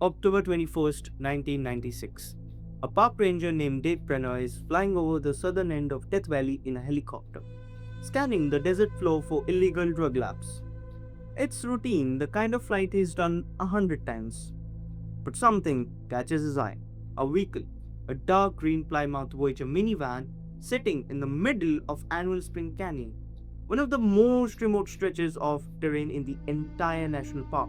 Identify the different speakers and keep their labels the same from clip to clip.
Speaker 1: October 21st, 1996. A park ranger named Egbert is flying over the southern end of Death Valley in a helicopter, scanning the desert floor for illegal drug labs. It's routine, the kind of flight he's done 100 times. But something catches his eye. A vehicle, a dark green Plymouth Voyager minivan, sitting in the middle of Anvil Spring Canyon, one of the most remote stretches of terrain in the entire national park.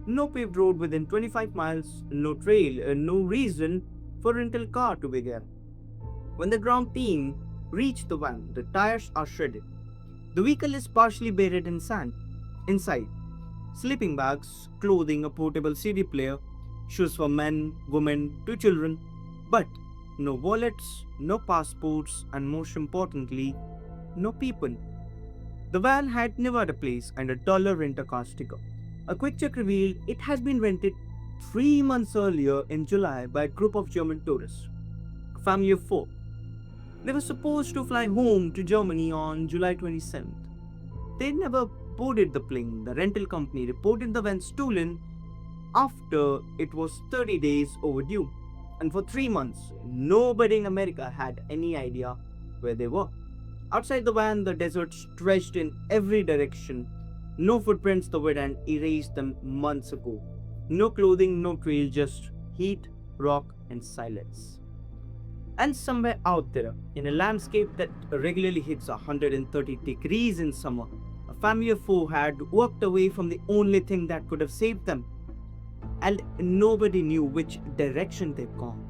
Speaker 1: No paved road within 25 miles, no trail, no reason for rental car to begin. When the ground team reach the van, the tires are shredded. The vehicle is partially buried in sand. Inside, sleeping bags, clothing, a portable CD player, shoes for men, women, two children, but no wallets, no passports, and most importantly, no people. The van had Nevada plates and $1 rent-a-car sticker. A quick check revealed it has been rented 3 months earlier in July by a group of German tourists, a family of 4. They were supposed to fly home to Germany on July 27th. They never boarded the plane. The rental company reported the van stolen after it was 30 days overdue. And for 3 months, nobody in America had any idea where they were. Outside the van, the desert stretched in every direction. No footprints, the wind had erased them months ago. No clothing, no trail, just heat, rock, and silence. And somewhere out there, in a landscape that regularly hits 130 degrees in summer, a family of 4 had walked away from the only thing that could have saved them. And nobody knew which direction they'd gone.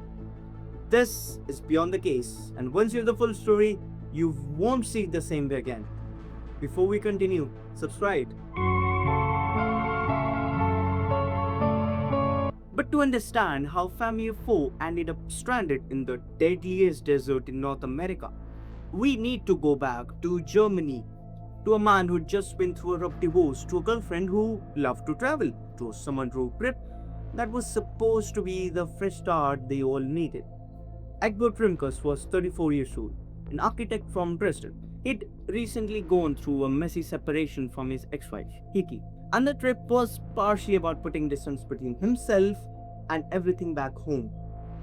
Speaker 1: This is beyond the case, and once you have the full story, you won't see it the same way again. Before we continue, subscribe. But to understand how family of 4 ended up stranded in the deadliest desert in North America, we need to go back to Germany, to a man who'd just been through a rough divorce, to a girlfriend who loved to travel, to a summer road trip that was supposed to be the fresh start they all needed. Egbert Rimkus was 34 years old, an architect from Dresden. He'd recently gone through a messy separation from his ex-wife, Hickey, and the trip was partially about putting distance between himself and everything back home.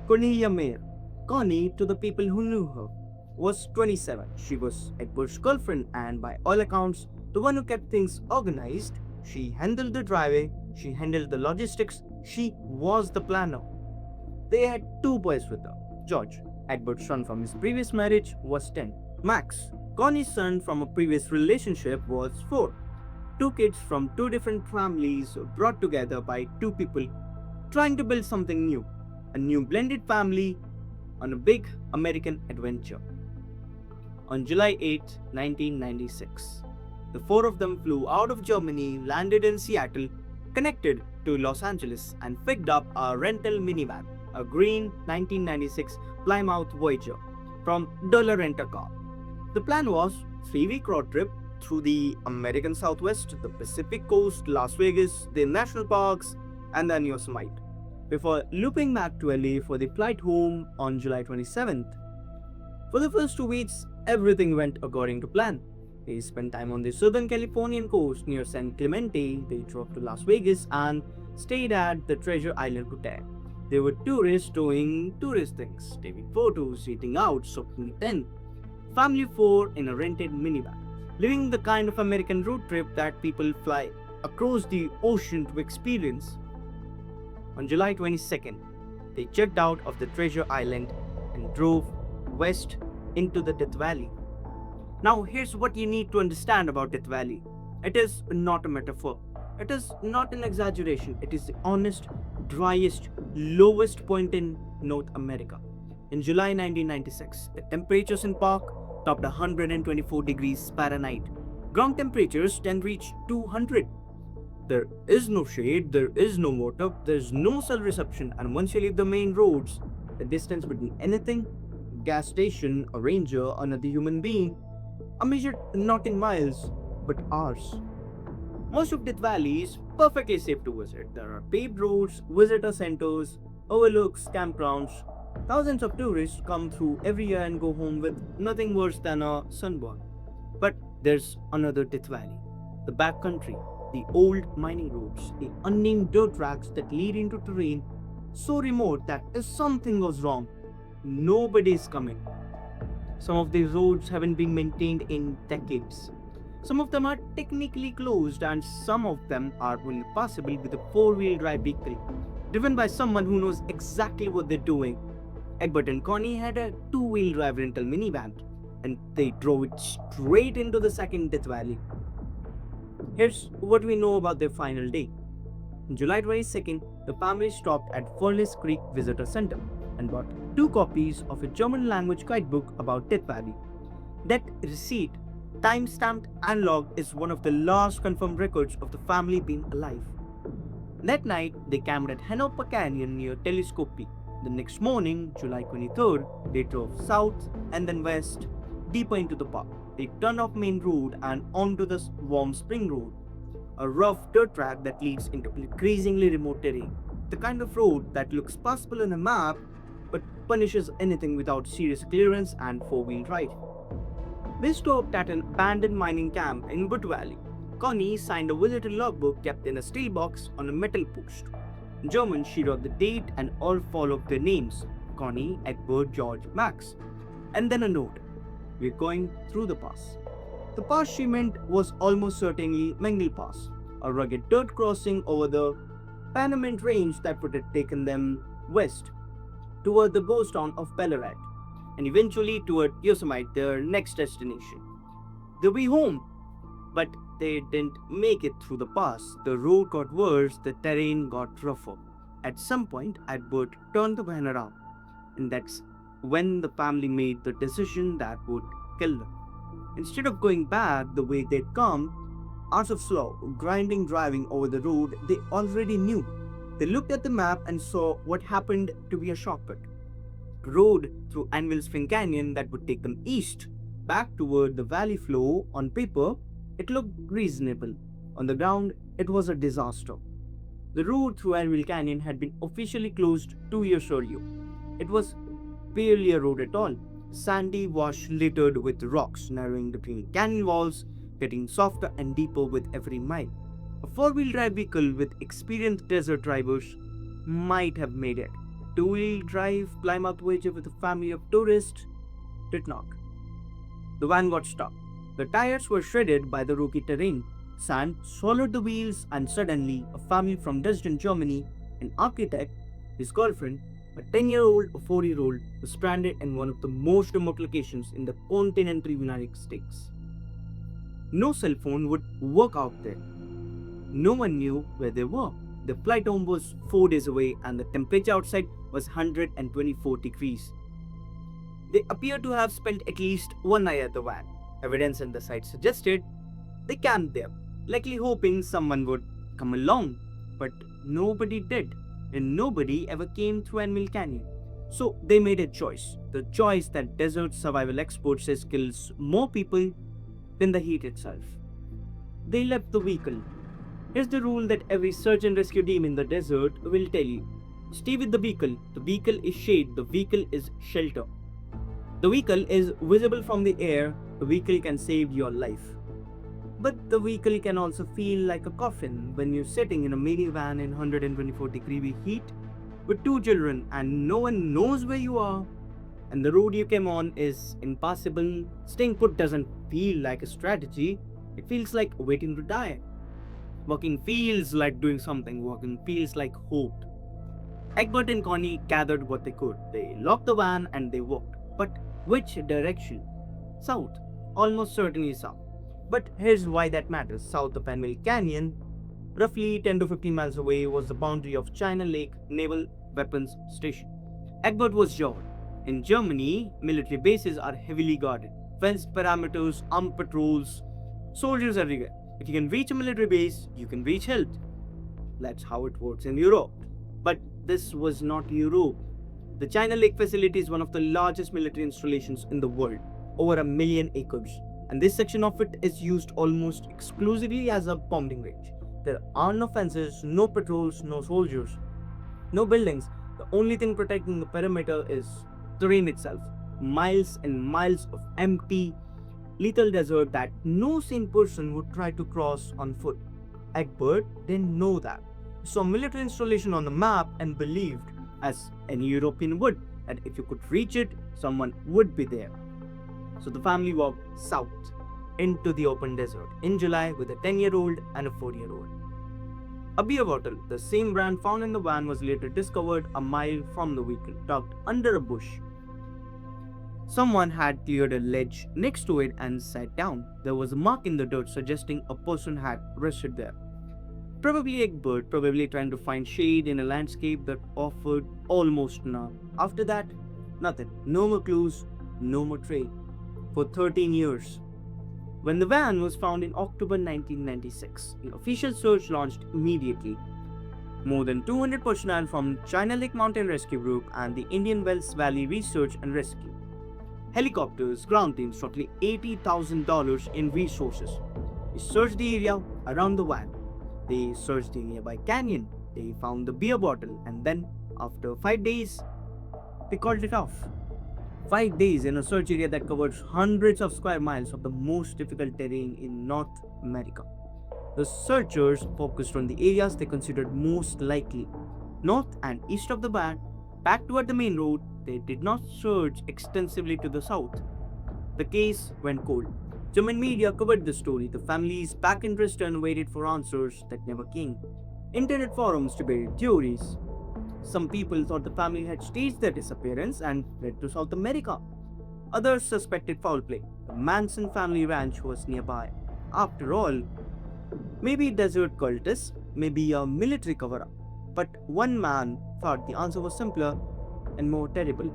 Speaker 1: Cornelia Meyer, Conny to the people who knew her, was 27. She was Egbert's girlfriend and by all accounts, the one who kept things organized. She handled the driving, she handled the logistics, she was the planner. They had 2 boys with her. George, Egbert's son from his previous marriage, was 10. Max, Connie's son from a previous relationship, was 4. 2 kids from 2 different families brought together by 2 people trying to build something new. A new blended family on a big American adventure. On July 8, 1996, the 4 of them flew out of Germany, landed in Seattle, connected to Los Angeles, and picked up a rental minivan, a green 1996 Plymouth Voyager, from Dollar Rent-A-Car. The plan was 3-week road trip through the American Southwest, the Pacific Coast, Las Vegas, the national parks, and then Yosemite, before looping back to LA for the flight home on July 27th. For the first 2 weeks, everything went according to plan. They spent time on the Southern Californian coast near San Clemente. They drove to Las Vegas and stayed at the Treasure Island Hotel. They were tourists doing tourist things, taking photos, eating out, soaking it in. Family of 4 in a rented minivan, living the kind of American road trip that people fly across the ocean to experience. On July 22nd, they checked out of the Treasure Island and drove west into the Death Valley. Now here's what you need to understand about Death Valley. It is not a metaphor. It is not an exaggeration. It is the honest, driest, lowest point in North America. In July 1996, the temperatures in Park topped 124 degrees Fahrenheit. Ground temperatures can reach 200. There is no shade, there is no water, there is no cell reception, and once you leave the main roads, the distance between anything, gas station, a ranger, another human being, are measured not in miles, but hours. Most of Death Valley is perfectly safe to visit. There are paved roads, visitor centers, overlooks, campgrounds. Thousands of tourists come through every year and go home with nothing worse than a sunburn. But there's another Death Valley, the backcountry, The old mining roads, the unnamed dirt tracks that lead into terrain so remote that if something goes wrong, nobody is coming. Some of these roads haven't been maintained in decades. Some of them are technically closed, and some of them are only possible with a four-wheel drive vehicle, driven by someone who knows exactly what they're doing. Egbert and Conny had a two-wheel drive rental minivan, and they drove it straight into the second Death Valley. Here's what we know about their final day. On July 22nd, the family stopped at Furnace Creek Visitor Center and bought two copies of a German language guidebook about Death Valley. That receipt, time-stamped and logged, is one of the last confirmed records of the family being alive. That night, they camped at Hanover Canyon near Telescope Peak. The next morning, July 23rd, they drove south and then west, deeper into the park. They turned off Main Road and onto the Warm Spring Road, a rough dirt track that leads into increasingly remote terrain. The kind of road that looks possible on a map but punishes anything without serious clearance and four-wheel drive. They stopped at an abandoned mining camp in Butte Valley. Conny signed a visitor logbook kept in a steel box on a metal post. In German, she wrote the date and all four of their names: Conny, Egbert, Georg, Max. And then a note: "We're going through the pass." The pass she meant was almost certainly Mengle Pass, a rugged dirt crossing over the Panamint Range that would have taken them west toward the ghost town of Ballarat, and eventually toward Yosemite, their next destination. They'll be home, but they didn't make it through the pass. The road got worse, the terrain got rougher. At some point, Egbert turned the van around, and that's when the family made the decision that would kill them. Instead of going back the way they'd come, hours of slow, grinding driving over the road they already knew. They looked at the map and saw what happened to be a shortcut. A road through Anvil Spring Canyon that would take them east, back toward the valley floor. On paper, it looked reasonable. On the ground, it was a disaster. The road through Anvil Canyon had been officially closed 2 years earlier. It was barely a road at all. Sandy wash littered with rocks, narrowing between canyon walls, getting softer and deeper with every mile. A four-wheel drive vehicle with experienced desert drivers might have made it. Two-wheel drive Plymouth Voyager with a family of tourists did not. The van got stuck. The tires were shredded by the rocky terrain. Sand swallowed the wheels, and suddenly a family from Dresden, Germany, an architect, his girlfriend, a 10-year-old, a 4-year-old, was stranded in one of the most remote locations in the continental United States. No cell phone would work out there. No one knew where they were. The flight home was 4 days away, and the temperature outside was 124 degrees. They appeared to have spent at least one night at the van. Evidence in the site suggested they camped there, likely hoping someone would come along, but nobody did, and nobody ever came through Anvil Canyon. So they made a choice, the choice that desert survival expert says kills more people than the heat itself. They left the vehicle. Here's the rule that every search and rescue team in the desert will tell you: stay with the vehicle. The vehicle is shade, the vehicle is shelter. The vehicle is visible from the air, the vehicle can save your life. But the vehicle can also feel like a coffin when you're sitting in a minivan in 124-degree heat with 2 children and no one knows where you are, and the road you came on is impassable. Staying put doesn't feel like a strategy, it feels like waiting to die. Walking feels like doing something, walking feels like hope. Egbert and Conny gathered what they could. They locked the van and they walked. But which direction? South. Almost certainly south. But here's why that matters. South of Anvil Canyon, roughly 10 to 15 miles away, was the boundary of China Lake Naval Weapons Station. Egbert was Georg. In Germany, military bases are heavily guarded. Fenced perimeters, armed patrols, soldiers everywhere. If you can reach a military base, you can reach help. That's how it works in Europe. But this was not Europe. The China Lake facility is one of the largest military installations in the world, over 1 million acres. And this section of it is used almost exclusively as a bombing range. There are no fences, no patrols, no soldiers, no buildings. The only thing protecting the perimeter is terrain itself. Miles and miles of empty, lethal desert that no sane person would try to cross on foot. Egbert didn't know that. He saw military installation on the map and believed, as any European would, that if you could reach it, someone would be there. So the family walked south into the open desert in July with a 10-year-old and a 4-year-old. A beer bottle, the same brand found in the van, was later discovered a mile from the vehicle, tucked under a bush. Someone had cleared a ledge next to it and sat down. There was a mark in the dirt suggesting a person had rested there. Probably Egbert, probably trying to find shade in a landscape that offered almost none. After that, nothing. No more clues, no more trail. For 13 years. When the van was found in October 1996, the official search launched immediately. More than 200 personnel from China Lake Mountain Rescue Group and the Indian Wells Valley Research and Rescue. Helicopters, ground teams, roughly $80,000 in resources. They searched the area around the van. They searched the nearby canyon. They found the beer bottle, and then, after 5 days, they called it off. 5 days in a search area that covers hundreds of square miles of the most difficult terrain in North America. The searchers focused on the areas they considered most likely. North and east of the van, back toward the main road, they did not search extensively to the south. The case went cold. German media covered the story. The families back in Dresden waited for answers that never came. Internet forums debated theories. Some people thought the family had staged their disappearance and fled to South America. Others suspected foul play. The Manson family ranch was nearby. After all, maybe desert cultists, maybe a military cover-up. But one man thought the answer was simpler and more terrible.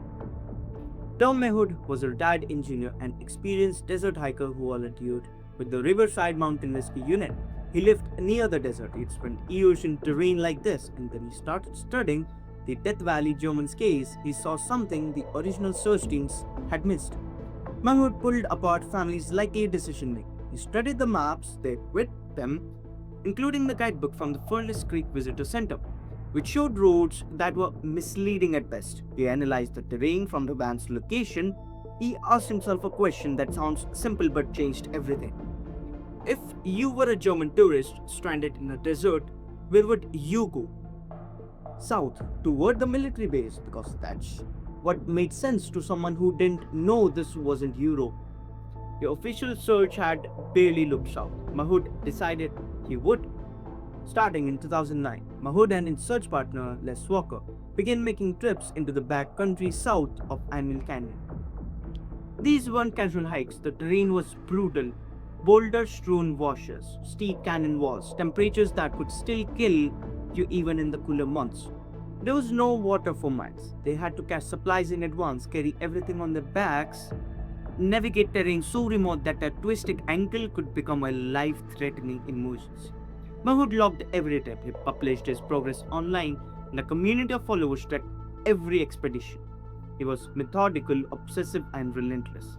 Speaker 1: Tom Mahood was a retired engineer and experienced desert hiker who volunteered with the Riverside Mountain Rescue Unit. He lived near the desert. He'd spent years in terrain like this, and when he started studying the Death Valley Germans case, he saw something the original search teams had missed. Mahood pulled apart families' likely decision making. He studied the maps they with them, including the guidebook from the Furnace Creek Visitor Center, which showed roads that were misleading at best. He analyzed the terrain from the van's location. He asked himself a question that sounds simple but changed everything. If you were a German tourist stranded in a desert, where would you go? South, toward the military base, because that's what made sense to someone who didn't know this wasn't Europe. The official search had barely looked south. Mahood decided he would. Starting in 2009, Mahood and his search partner Les Walker began making trips into the backcountry south of Anvil Canyon. These weren't casual hikes. The terrain was brutal. Boulder-strewn washes, steep canyon walls, temperatures that could still kill you even in the cooler months. There was no water for miles. They had to cache supplies in advance, carry everything on their backs, navigate terrain so remote that a twisted ankle could become a life-threatening emergency. Mahood logged every trip. He published his progress online, and a community of followers tracked every expedition. He was methodical, obsessive, and relentless.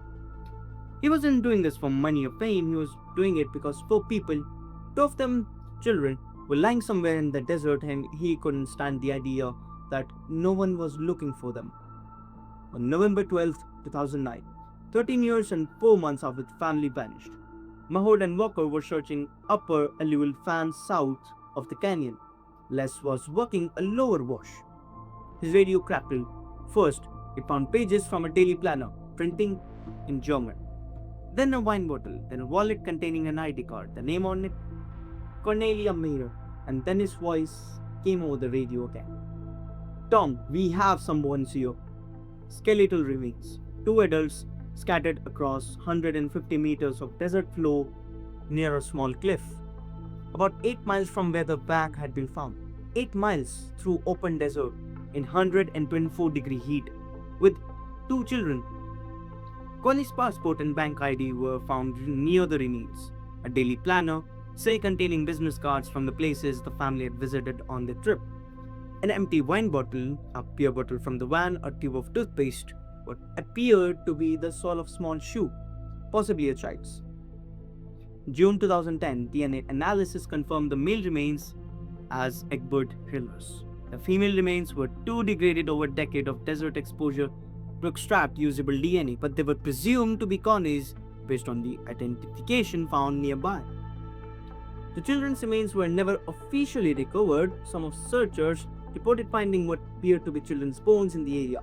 Speaker 1: He wasn't doing this for money or fame. He was doing it because 4 people, 2 of them children, were lying somewhere in the desert, and he couldn't stand the idea that no one was looking for them. On November 12, 2009, 13 years and 4 months after the family vanished, Mahood and Walker were searching upper alluvial fans south of the canyon. Les was working a lower wash. His radio crackled. First, he found pages from a daily planner, printing in German. Then a wine bottle, then a wallet containing an ID card, the name on it, Cornelia Meyer, and then his voice came over the radio again. Tom, we have some bones here. Skeletal remains. 2 adults scattered across 150 meters of desert floor near a small cliff, about 8 miles from where the bag had been found. 8 miles through open desert in 124-degree heat, with 2 children. Conny's passport and bank ID were found near the remains. A daily planner, say containing business cards from the places the family had visited on their trip. An empty wine bottle, a beer bottle from the van, a tube of toothpaste, what appeared to be the sole of a small shoe, possibly a child's. June 2010, DNA analysis confirmed the male remains as Egbert Hiller's. The female remains were too degraded over a decade of desert exposure to extract usable DNA, but they were presumed to be Conny's based on the identification found nearby. The children's remains were never officially recovered. Some of searchers reported finding what appeared to be children's bones in the area,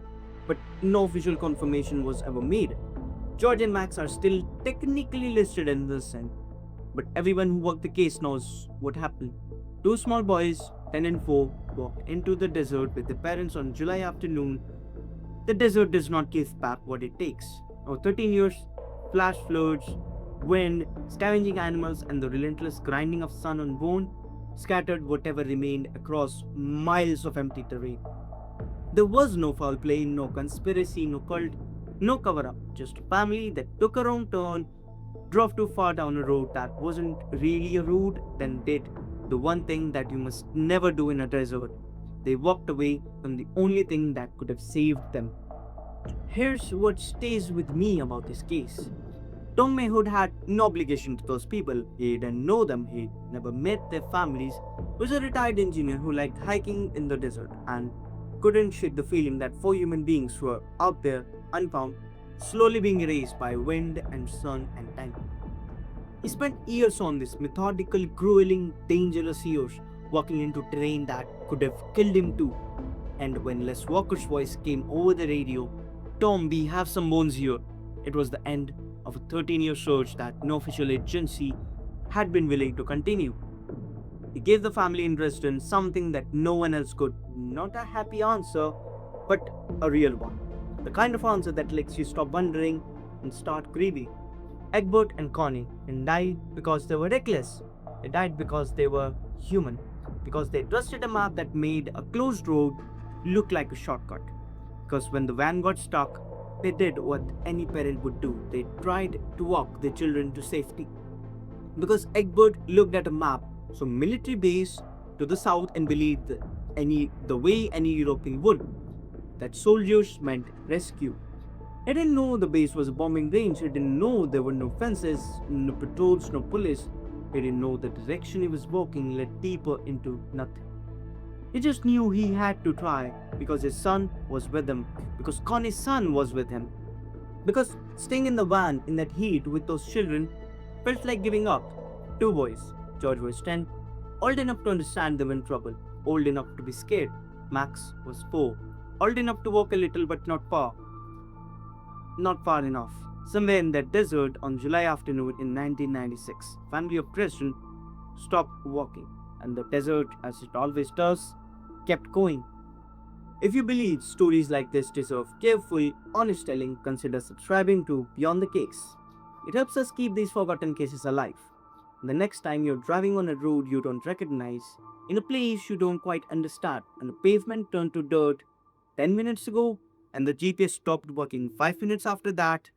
Speaker 1: but no official confirmation was ever made. Georg and Max are still technically listed in the scent, but everyone who worked the case knows what happened. Two small boys, 10 and 4, walked into the desert with their parents on July afternoon. The desert does not give back what it takes. Over 13 years, flash floods, wind, scavenging animals, and the relentless grinding of sun on bone scattered whatever remained across miles of empty terrain. There was no foul play, no conspiracy, no cult, no cover up, just a family that took a wrong turn, drove too far down a road that wasn't really a road, then did the one thing that you must never do in a desert. They walked away from the only thing that could have saved them. Here's what stays with me about this case. Tom Mahood had no obligation to those people. He didn't know them, he never met their families. He was a retired engineer who liked hiking in the desert and couldn't shake the feeling that four human beings were out there, unfound, slowly being erased by wind and sun and time. He spent years on this methodical, grueling, dangerous years, walking into terrain that could have killed him too. And when Les Walker's voice came over the radio, Tom, we have some bones here. It was the end of a 13-year search that no official agency had been willing to continue. He gave the family in Dresden something that no one else could. Not a happy answer, but a real one. The kind of answer that lets you stop wondering and start grieving. Egbert and Conny didn't die because they were reckless. They died because they were human. Because they trusted a map that made a closed road look like a shortcut. Because when the van got stuck, they did what any parent would do. They tried to walk their children to safety. Because Egbert looked at a map, so military base to the south, and believed the way any European would, that soldiers meant rescue. He didn't know the base was a bombing range. He didn't know there were no fences, no patrols, no police. He didn't know the direction he was walking led deeper into nothing. He just knew he had to try because his son was with him, because Connie's son was with him. Because staying in the van in that heat with those children felt like giving up. Two boys. George was 10, old enough to understand they were in trouble, old enough to be scared. Max was 4, old enough to walk a little but not far. Not far enough. Somewhere in that desert on July afternoon in 1996, family of Dresden stopped walking, and the desert, as it always does, kept going. If you believe stories like this deserve careful, honest telling, consider subscribing to Beyond the Case. It helps us keep these forgotten cases alive. The next time you're driving on a road you don't recognize, in a place you don't quite understand, and the pavement turned to dirt 10 minutes ago, and the GPS stopped working 5 minutes after that,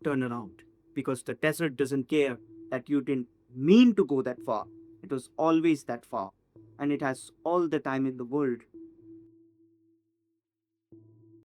Speaker 1: turn around. Because the desert doesn't care that you didn't mean to go that far. It was always that far, and it has all the time in the world.